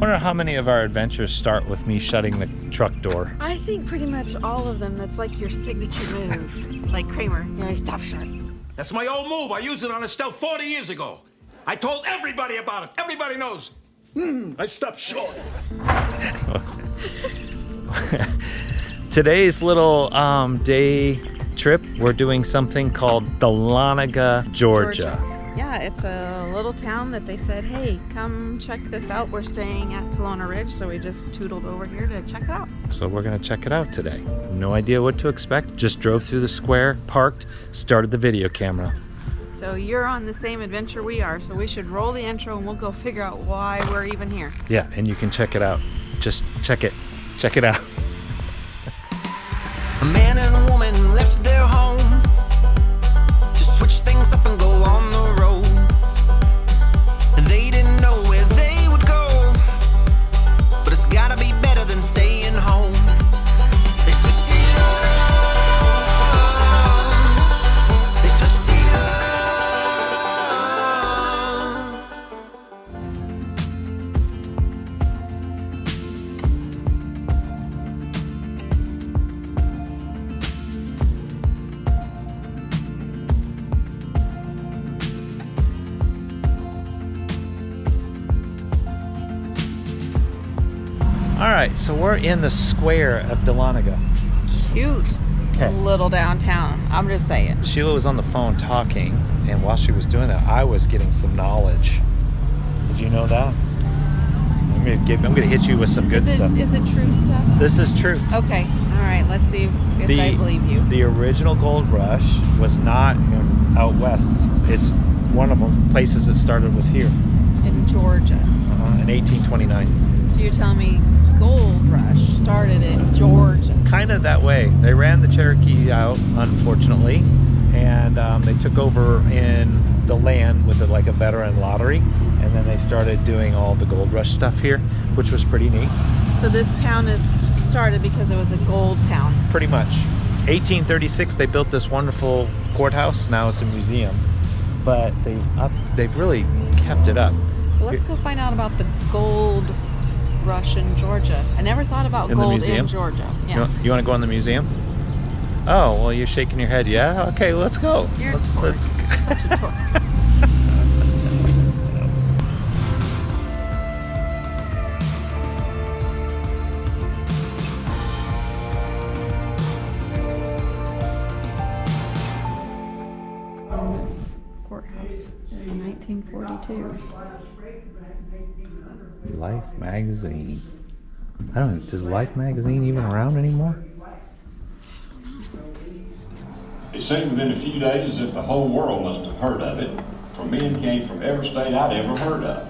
wonder how many of our adventures start with me shutting the truck door. I think pretty much all of them. That's like your signature move. Like Kramer, you know, stop short. That's my old move. I used it on a stealth 40 years ago. I told everybody about it. Everybody knows. I stopped short. Today's little day trip, we're doing something called Dahlonega, Georgia. Yeah, it's a little town that they said, hey, come check this out. We're staying at Dahlonega Ridge, so we just tootled over here to check it out. So we're gonna check it out today. No idea what to expect. Just drove through the square, parked, started the video camera. So you're on the same adventure we are, so we should roll the intro and we'll go figure out why we're even here. Yeah, and you can check it out. Just check it. Check it out. A man and a woman left their home to switch things up and go on the road. They didn't know where they would go, but it's gotta be better than staying home. They switched it up. They switched it up. All right, so we're in the square of Dahlonega. Cute. Okay. Little downtown. I'm just saying. Sheila was on the phone talking, and while she was doing that, I was getting some knowledge. Did you know that? I'm gonna hit you with some good stuff. Is it true stuff? This is true. Okay. All right. Let's see if I believe you. The original gold rush was not out west. It's one of the places that started was here. In Georgia. In 1829. So you're telling me gold rush started in Georgia? Kind of that way. They ran the Cherokee out, unfortunately, and they took over in the land with like a veteran lottery, and then they started doing all the gold rush stuff here, which was pretty neat. So this town is started because it was a gold town? Pretty much. 1836, they built this wonderful courthouse. Now it's a museum, but they've really kept it up. Well, let's go find out about the gold rush in Georgia. I never thought about gold in Georgia. Yeah. You want to go in the museum? Oh, well, you're shaking your head. Yeah? Okay, let's go. You're such a tour. Courthouse in 1942. Life magazine. I don't know, does Life magazine even around anymore? It seemed within a few days as if the whole world must have heard of it, for men came from every state I'd ever heard of.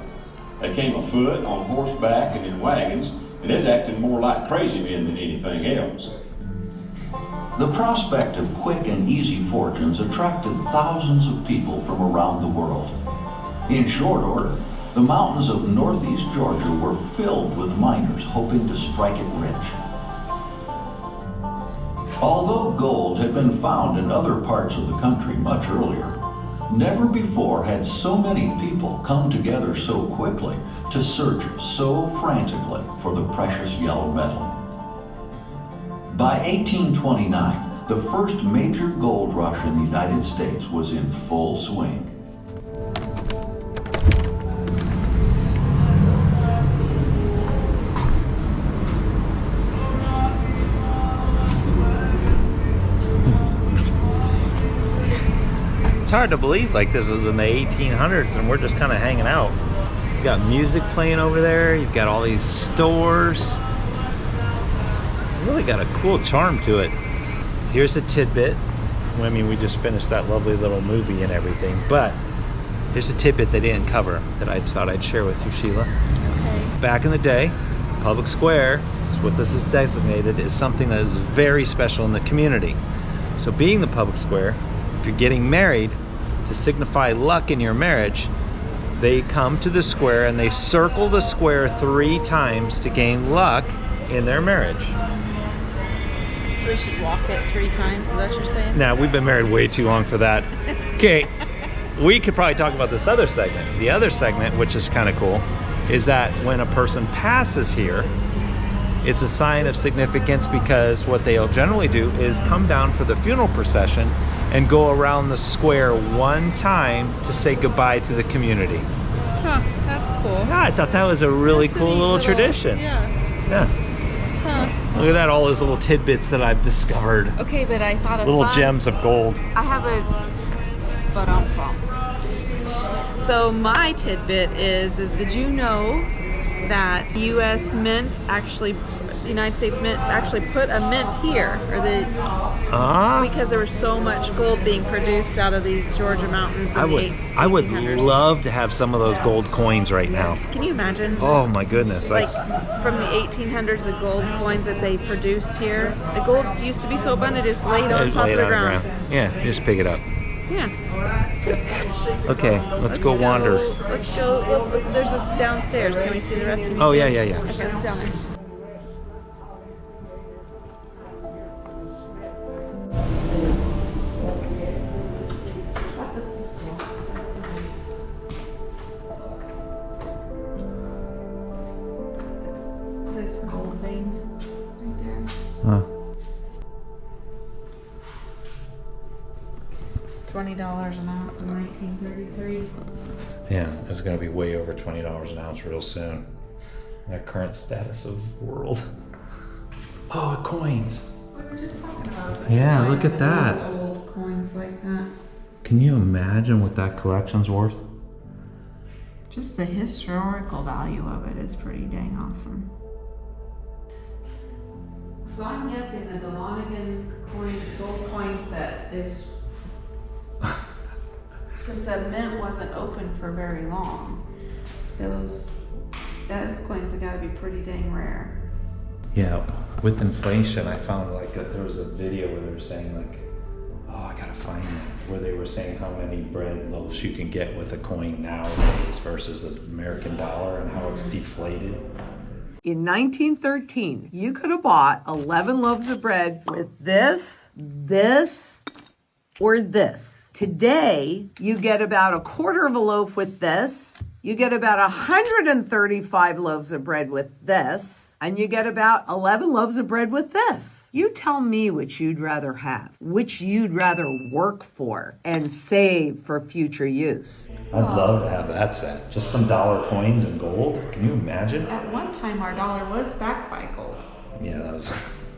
They came afoot, on horseback, and in wagons, and it's acting more like crazy men than anything else. The prospect of quick and easy fortunes attracted thousands of people from around the world. In short order, the mountains of northeast Georgia were filled with miners hoping to strike it rich. Although gold had been found in other parts of the country much earlier, never before had so many people come together so quickly to search so frantically for the precious yellow metal. By 1829, the first major gold rush in the United States was in full swing. It's hard to believe like this is in the 1800s and we're just kind of hanging out. You got music playing over there. You've got all these stores. It's really got a cool charm to it. Here's a tidbit. I mean, we just finished that lovely little movie and everything, but here's a tidbit they didn't cover that I thought I'd share with you, Sheila. Okay. Back in the day, public square, it's what this is designated, is something that is very special in the community. So being the public square, if you're getting married, to signify luck in your marriage, they come to the square and they circle the square 3 times to gain luck in their marriage. So we should walk it 3 times, is that what you're saying? Now, we've been married way too long for that. Okay, we could probably talk about this other segment. The other segment, which is kind of cool, is that when a person passes here, it's a sign of significance, because what they'll generally do is come down for the funeral procession and go around the square one time to say goodbye to the community. Huh, that's cool. Yeah, I thought that was a really cool little tradition. Yeah. Huh. Look at that, all those little tidbits that I've discovered. Okay, but I thought of Little gems of gold. I have a 𝗯𝗲𝗵𝗶. So my tidbit is did you know that U.S. Mint actually, the United States Mint actually put a mint here, or because there was so much gold being produced out of these Georgia mountains in I would 1800s. love to have some of those gold coins right now. Can you imagine? Oh my goodness. Like from the 1800s, the gold coins that they produced here. The gold used to be so abundant, it just laid on Just top lay of it the on ground. Yeah, you just pick it up. Yeah. Okay, let's go wander. Let's go. There's this downstairs. Can we see the rest of the museum? Oh, yeah. Okay, let's down there. This gold vein right there. Huh. $20 an ounce in 1933. Yeah, it's going to be way over $20 an ounce real soon. Our current status of the world. Oh, coins. We were just talking about that. Yeah, look at that. Old coins like that. Can you imagine what that collection's worth? Just the historical value of it is pretty dang awesome. So I'm guessing the Dahlonega gold coin set is, since that mint wasn't open for very long, those coins have got to be pretty dang rare. Yeah, with inflation, I found there was a video where they were saying oh, I gotta find it, where they were saying how many bread loaves you can get with a coin nowadays versus the American dollar and how it's deflated. In 1913, you could have bought 11 loaves of bread with this, or this. Today, you get about a quarter of a loaf with this. You get about 135 loaves of bread with this, and you get about 11 loaves of bread with this. You tell me which you'd rather have, which you'd rather work for and save for future use. I'd love to have that set. Just some dollar coins and gold. Can you imagine? At one time, our dollar was backed by gold. Yeah, that was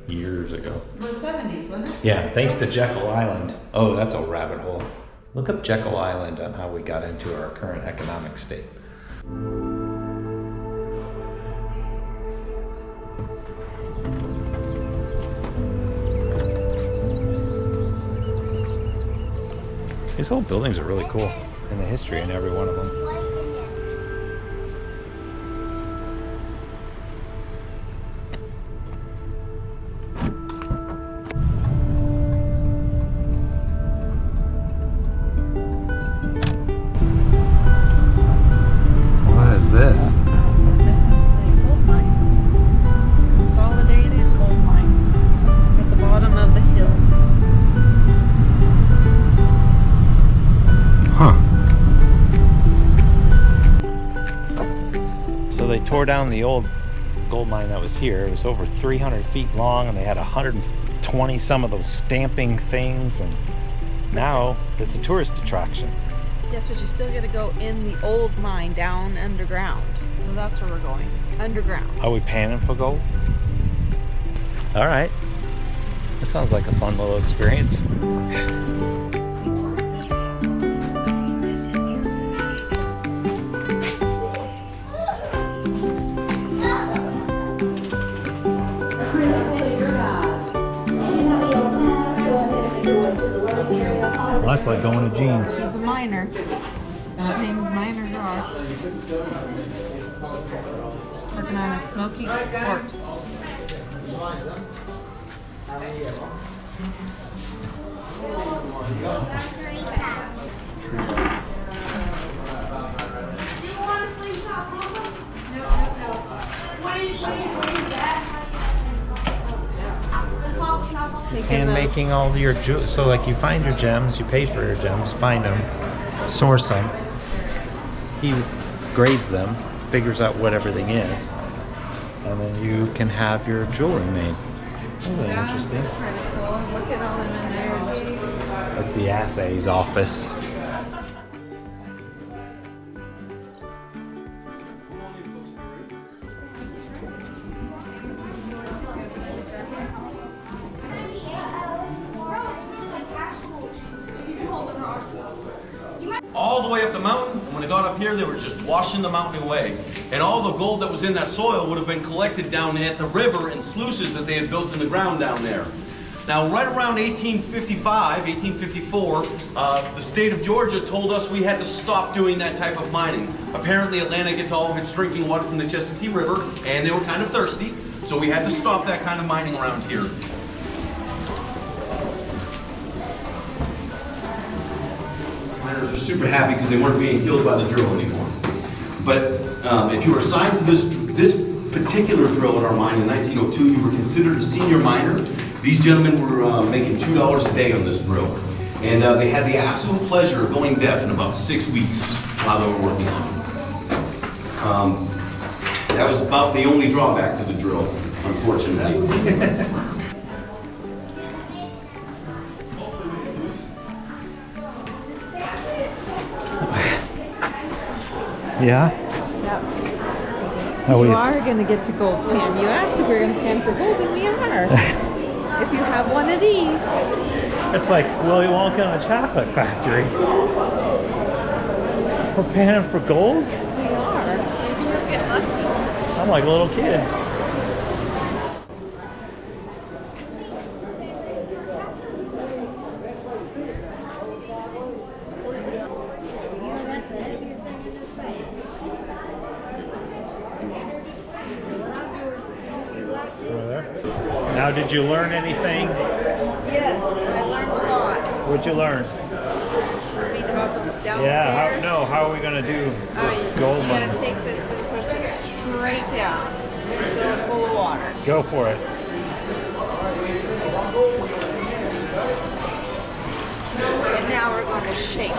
years ago. It was 70s, wasn't it? Yeah, thanks to Jekyll Island. Oh, that's a rabbit hole. Look up Jekyll Island on how we got into our current economic state. These old buildings are really cool, and the history in every one of them. This? This is the gold mine. Consolidated gold mine at the bottom of the hill. Huh. So they tore down the old gold mine that was here. It was over 300 feet long, and they had 120 some of those stamping things, and now it's a tourist attraction. Yes, but you still got to go in the old mine down underground. So that's where we're going. Underground. Are we panning for gold? All right. That sounds like a fun little experience. Well, that's like going to jeans. He's a miner. His name's Miner Josh. Working on a smoky quartz. And making all your so like you find your gems, you pay for your gems, find them, source them. He grades them, figures out what everything is, and then you can have your jewelry made. That's really interesting. That's kind of cool. Look at all them in there. Just... That's the assay's office. All the way up the mountain, and when they got up here, they were just washing the mountain away. And all the gold that was in that soil would have been collected down at the river in sluices that they had built in the ground down there. Now, right around 1855, 1854, the state of Georgia told us we had to stop doing that type of mining. Apparently, Atlanta gets all of its drinking water from the Chestatee River, and they were kind of thirsty, so we had to stop that kind of mining around here. Miners were super happy because they weren't being killed by the drill anymore. But if you were assigned to this particular drill at our mine in 1902, you were considered a senior miner. These gentlemen were making $2 a day on this drill. And they had the absolute pleasure of going deaf in about 6 weeks while they were working on it. That was about the only drawback to the drill, unfortunately. Yeah? Yep. So you are going to get to gold pan. You asked if we were going to pan for gold, and we are. If you have one of these. It's like Willy Wonka and the Chocolate Factory. We're panning for gold? We are. Maybe we'll get lucky. I'm like a little kid. Now, did you learn anything? Yes, I learned a lot. What'd you learn? Read about the downstairs. Yeah, how are we going to do this gold You mine? gotta take this and push it straight down. Fill it full of water. Go for it. And now we're going to shake.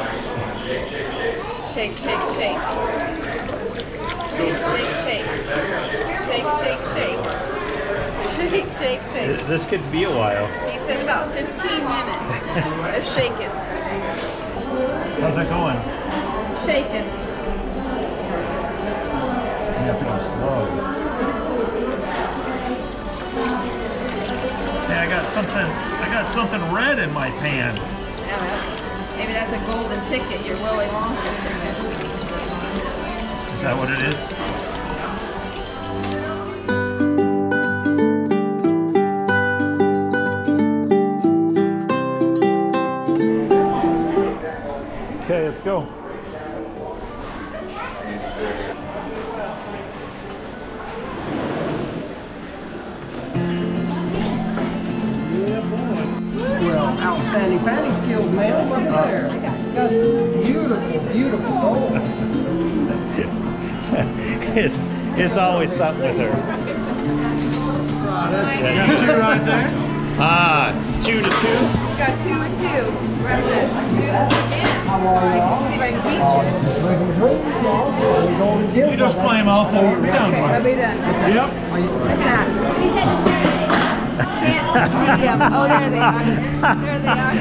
Shake, shake, shake. Shake, shake, shake. Shake, shake, shake. Shake, shake, shake. This could be a while. He said about 15 minutes of shaking. How's it going? Shaking. You have to go slow. Hey, I got something red in my pan. Yeah, maybe that's a golden ticket, your Willy Wonka ticket. Is that what it is? Okay, let's go. Well, outstanding panning skills, man. Look at there. Just beautiful, beautiful gold. It's always something with her. You got two right there. 2 to 2. Got 2 and 2. Right there. Do this again. So I can see if I can beat you. You just claim all 4. We're done. Okay, I'll be done. Yep. Look at that. Can't see them. Oh, there they are. There they are.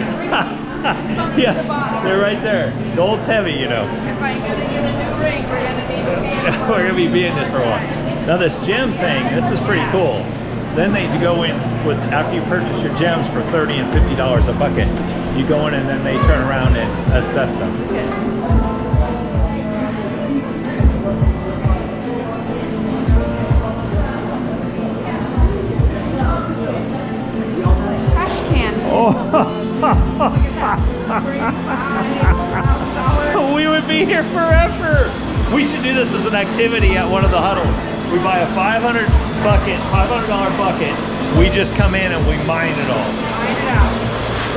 Yeah, they're right there. Gold's heavy, you know. If I'm gonna get a new ring, we're gonna need to be. We're gonna be being this for a while. Now this gem thing, this is pretty cool. Then they go in with, after you purchase your gems for $30 and $50 a bucket, you go in and then they turn around and assess them. Trash can. Oh, we would be here forever. We should do this as an activity at one of the huddles. We buy a $500 bucket. We just come in and we mine it all. Mine it out.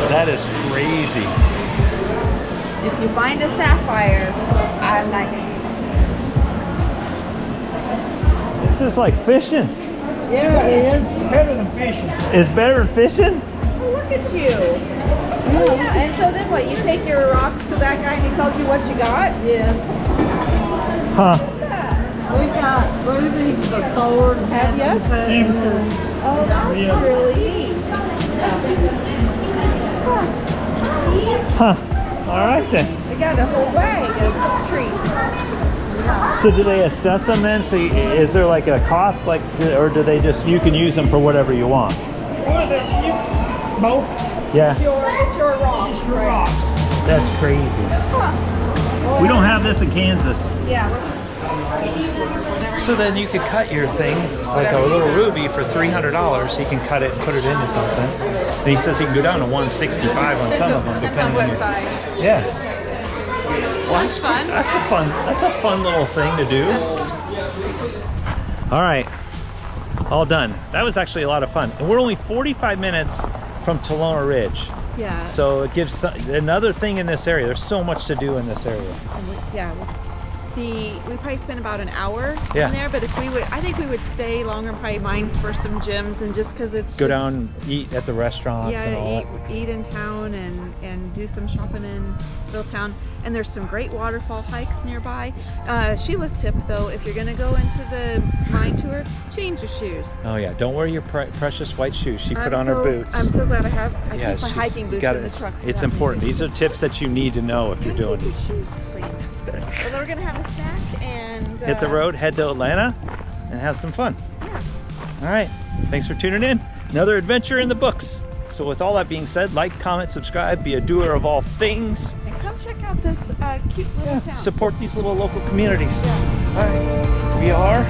That is crazy. If you find a sapphire, I like it. This is like fishing. Yeah, it is. It's better than fishing. It's better than fishing? Oh, look at you. Oh, yeah. And so then what? You take your rocks to that guy and he tells you what you got? Yes. Huh. We got rubies before. Have ya? Oh, that's really neat. Huh. All right then. They got a whole bag of treats. So do they assess them then? So is there like a cost, like, or do they just, you can use them for whatever you want? Both. Yeah. It's your rocks. Rocks. That's crazy. We don't have this in Kansas. Yeah. So then you could cut your thing, like a little ruby for $300. You can cut it and put it into something. And he says he can go down to 165 on some of them, Depends depending on on what your... size. Yeah. Well, That's fun. That's a fun little thing to do. All right, all done. That was actually a lot of fun. And we're only 45 minutes from Dahlonega Ridge. Yeah. So it gives another thing in this area. There's so much to do in this area. Yeah. We probably spent about an hour Yeah. in there, but if we would, I think we would stay longer and probably mines for some gyms and just because it's Go down, eat at the restaurants and all yeah, eat in town and do some shopping in Milltown. And there's some great waterfall hikes nearby. Sheila's tip though, if you're gonna go into the mine tour, change your shoes. Oh yeah, don't wear your precious white shoes. She put on her boots. I'm so glad I keep my she's hiking boots got in the it. truck. It's important. These are tips that you need to know if you're doing Your it. shoes clean. Well, we're gonna have a snack and Hit the road, head to Atlanta, and have some fun. Yeah. All right, thanks for tuning in. Another adventure in the books. So with all that being said, like, comment, subscribe, be a doer of all things. And come check out this cute little town. Support these little local communities. Yeah. All right, we are